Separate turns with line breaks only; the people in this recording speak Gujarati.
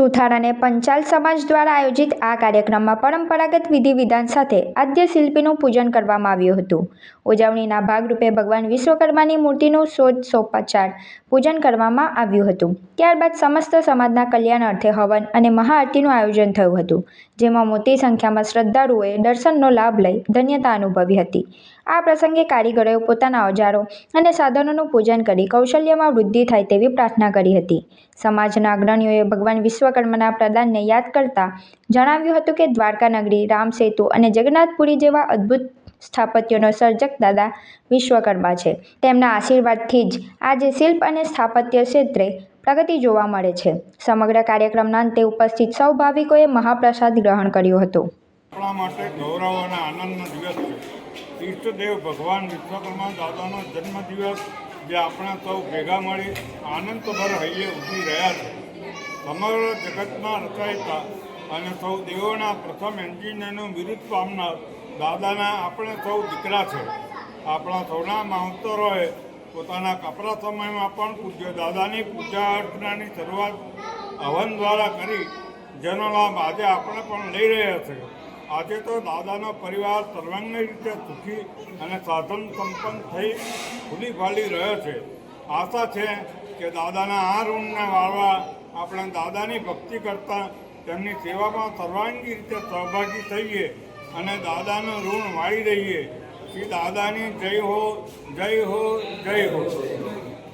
સુથાર અને પંચાલ સમાજ દ્વારા આયોજિત આ કાર્યક્રમમાં પરંપરાગત વિધિ વિધાન સાથે આદ્ય શિલ્પીનું પૂજન કરવામાં આવ્યું હતું. ઉજવણીના ભાગરૂપે ભગવાન વિશ્વકર્માની મૂર્તિનું ષોડશોપચાર પૂજન કરવામાં આવ્યું હતું. ત્યારબાદ સમસ્ત સમાજના કલ્યાણ અર્થે હવન અને મહાઆરતીનું આયોજન થયું હતું, જેમાં મોટી સંખ્યામાં શ્રદ્ધાળુઓએ દર્શનનો લાભ લઈ ધન્યતા અનુભવી હતી. આ પ્રસંગે કારીગરોએ પોતાના ઓજારો અને સાધનોનું પૂજન કરી કૌશલ્યમાં વૃદ્ધિ થાય તેવી પ્રાર્થના કરી હતી. સમાજના અગ્રણીઓએ ભગવાન વિશ્વકર્માના પ્રદાનને યાદ કરતા જણાવ્યું હતું કે દ્વારકા નગરી, રામ સેતુ અને જગન્નાથપુરી જેવા અદ્ભુત સ્થાપત્યોનો સર્જક દાદા વિશ્વકર્મા છે. તેમના આશીર્વાદથી જ આજે શિલ્પ અને સ્થાપત્ય ક્ષેત્રે પ્રગતિ જોવા મળે છે. સમગ્ર કાર્યક્રમના અંતે ઉપસ્થિત સૌ ભાવિકોએ મહાપ્રસાદ ગ્રહણ કર્યો હતો.
આપણા માટે ગૌરવ અને આનંદનો દિવસ છે. ઈષ્ટદેવ ભગવાન વિશ્વકર્મા દાદાનો જન્મદિવસ જે આપણે સૌ ભેગા મળી આનંદભર હૈયે ઉજવી રહ્યા છે. સમગ્ર જગતમાં રચાયેલા અને સૌ દેવોના પ્રથમ એન્જિનિયરનું બિરુદ પામનાર દાદાના આપણે સૌ દીકરા છે. આપણા સૌના મહોત્તરોએ પોતાના કપરા સમયમાં પણ પૂજ્ય દાદાની પૂજા અર્ચનાની શરૂઆત હવન દ્વારા કરી, જેનો લાભ આજે આપણે પણ લઈ રહ્યા છીએ. આજે તો દાદાનો પરિવાર સર્વાંગી રીતે સુખી અને સાધન સંપન્ન થઈ ખુલી ફાલી રહ્યો છે. આશા છે કે દાદાના આ ઋણને વાળવા આપણે દાદાની ભક્તિ કરતાં તેમની સેવામાં સર્વાંગી રીતે સહભાગી થઈએ અને દાદાનું ઋણ વાળી દઈએ. શ્રી દાદાની જય હો, જય હો, જય હો.